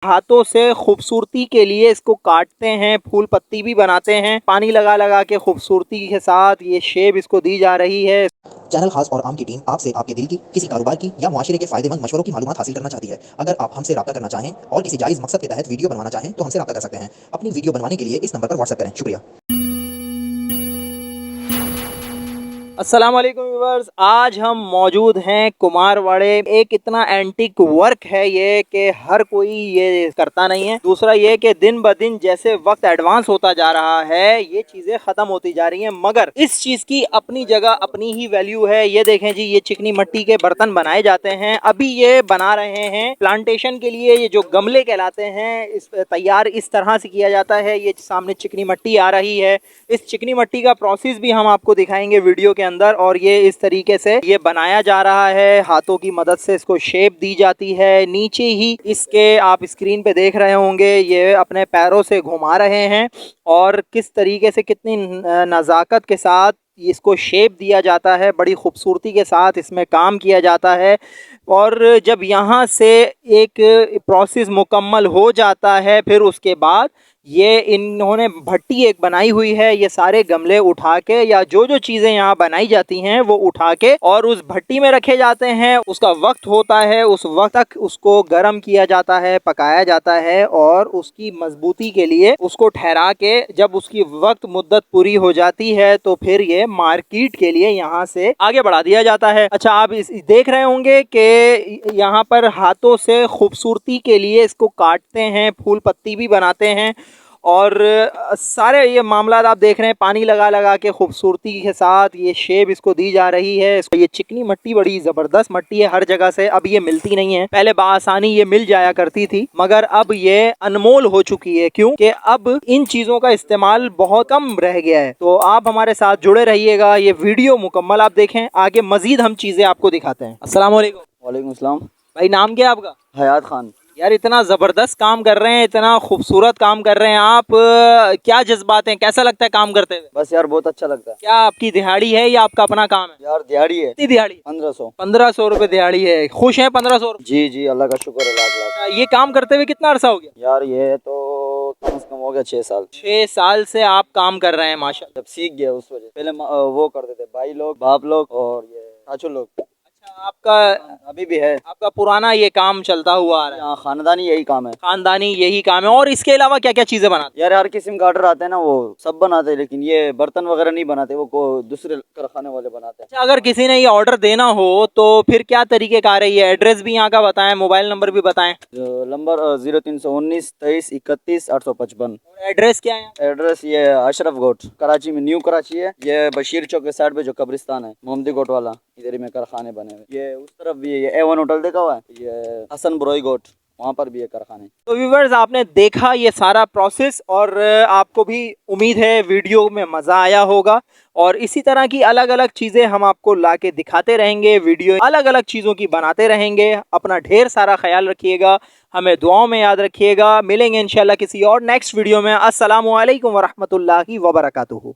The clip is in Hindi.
हाथों से खूबसूरती के लिए इसको काटते हैं, फूल पत्ती भी बनाते हैं, पानी लगा लगा के खूबसूरती के साथ ये शेप इसको दी जा रही है। चैनल खास और आम की टीम आपसे आपके दिल की, किसी कारोबार की या मुआशरे के फायदेमंद मशवरों की मालूमात हासिल करना चाहती है। अगर आप हमसे राब्ता करना चाहें और किसी जायज़ मकसद के तहत वीडियो बनवाना चाहें तो हमसे राब्ता कर सकते हैं। अपनी वीडियो बनवाने के लिए इस नंबर पर व्हाट्सएप करें। शुक्रिया। अस्सलाम वालेकुम व्यूअर्स, आज हम मौजूद हैं कुमारवाड़े। एक इतना एंटीक वर्क है ये कि हर कोई ये करता नहीं है। दूसरा ये कि दिन ब दिन जैसे वक्त एडवांस होता जा रहा है ये चीज़ें ख़त्म होती जा रही हैं, मगर इस चीज़ की अपनी जगह अपनी ही वैल्यू है। ये देखें जी, ये चिकनी मिट्टी के बर्तन बनाए जाते हैं। अभी ये बना रहे हैं प्लांटेशन के लिए। ये जो गमले कहलाते हैं इस तैयार इस तरह से किया जाता है। ये सामने चिकनी मिट्टी आ रही है। इस चिकनी मिट्टी का प्रोसेस भी हम आपको दिखाएंगे वीडियो के अंदर। और ये इस तरीके से ये बनाया जा रहा है, हाथों की मदद से इसको शेप दी जाती है। नीचे ही इसके आप स्क्रीन पे देख रहे होंगे ये अपने पैरों से घुमा रहे हैं और किस तरीके से कितनी नज़ाकत के साथ इसको शेप दिया जाता है। बड़ी खूबसूरती के साथ इसमें काम किया जाता है। और जब यहाँ से एक प्रोसेस मुकम्मल हो जाता है फिर उसके बाद ये इन्होंने भट्टी एक बनाई हुई है। ये सारे गमले उठा के या जो जो चीज़ें यहाँ बनाई जाती हैं वो उठा के और उस भट्टी में रखे जाते हैं। उसका वक्त होता है, उस वक्त तक उसको गर्म किया जाता है, पकाया जाता है और उसकी मजबूती के लिए उसको ठहरा के जब उसकी वक्त मुद्दत पूरी हो जाती है तो फिर ये मार्केट के लिए यहाँ से आगे बढ़ा दिया जाता है। अच्छा, आप देख रहे होंगे कि यहाँ पर हाथों से खूबसूरती के लिए इसको काटते हैं, फूल पत्ती भी बनाते हैं और सारे ये मामला आप देख रहे हैं। पानी लगा लगा के खूबसूरती के साथ ये शेप इसको दी जा रही है। ये चिकनी मिट्टी बड़ी ज़बरदस्त मिट्टी है, हर जगह से अब ये मिलती नहीं है। पहले बासानी ये मिल जाया करती थी मगर अब ये अनमोल हो चुकी है, क्योंकि अब इन चीज़ों का इस्तेमाल बहुत कम रह गया है। तो आप हमारे साथ जुड़े रहिएगा, ये वीडियो मुकम्मल आप देखें, आगे मजीद हम चीज़ें आपको दिखाते हैं। अस्सलाम वालेकुम। वालेकुम अस्सलाम। भाई, नाम क्या है आपका? हयात खान। यार, इतना ज़बरदस्त काम कर रहे हैं, इतना खूबसूरत काम कर रहे हैं आप। क्या जज्बात हैं, कैसा लगता है काम करते हुए? बस यार बहुत अच्छा लगता है। क्या आपकी दिहाड़ी है या आपका अपना काम है? यार दिहाड़ी है। कितनी दिहाड़ी? 1500। 1500 रुपए दिहाड़ी है। खुश हैं 1500 रुपए? जी जी, अल्लाह का शुक्र है, लाख लाख। ये काम करते हुए कितना अरसा हो गया? यार ये तो कम से कम हो गया 6 साल। 6 साल से आप काम कर रहे हैं माशाल्लाह। जब सीख गया उस वजह, पहले वो करते थे भाई लोग, बाप लोग और ये चाचू लोग। अच्छा, आपका अभी भी है। आपका पुराना ये काम चलता हुआ आ रहा है? यहाँ खानदानी यही काम है। खानदानी यही काम है। और इसके अलावा क्या क्या चीजें बनाते यार हर किस्म का ऑर्डर आते हैं ना, वो सब बनाते हैं, लेकिन ये बर्तन वगैरह नहीं बनाते, वो दूसरे कारखाने वाले बनाते हैं। हैं? अगर किसी ने ये ऑर्डर देना हो तो फिर क्या तरीके का रही है? एड्रेस भी यहाँ का बताएं, मोबाइल नंबर भी बताएं। नंबर 0319 23 31 855। एड्रेस क्या है? एड्रेस ये अशरफ गोट, कराची में, न्यू कराची है। ये बशीर चौक के साइड पे जो कब्रिस्तान है, मोहम्मदी गोट वाला, इधर ही में कारखाने बने हुए। ये उस तरफ भी है, ये A1 होटल देखा हुआ है, ये हसन ब्रोई गोट, वहाँ पर भी है कारखाने। तो व्यूवर्स, आपने देखा ये सारा प्रोसेस और आपको भी उम्मीद है वीडियो में मज़ा आया होगा। और इसी तरह की अलग अलग चीज़ें हम आपको लाके दिखाते रहेंगे, वीडियो अलग अलग चीज़ों की बनाते रहेंगे। अपना ढेर सारा ख्याल रखिएगा, हमें दुआओं में याद रखिएगा। मिलेंगे इंशाल्लाह किसी और नेक्स्ट वीडियो में। अस्सलामु अलैकुम वरहमतुल्लाहि वबरकातुहू।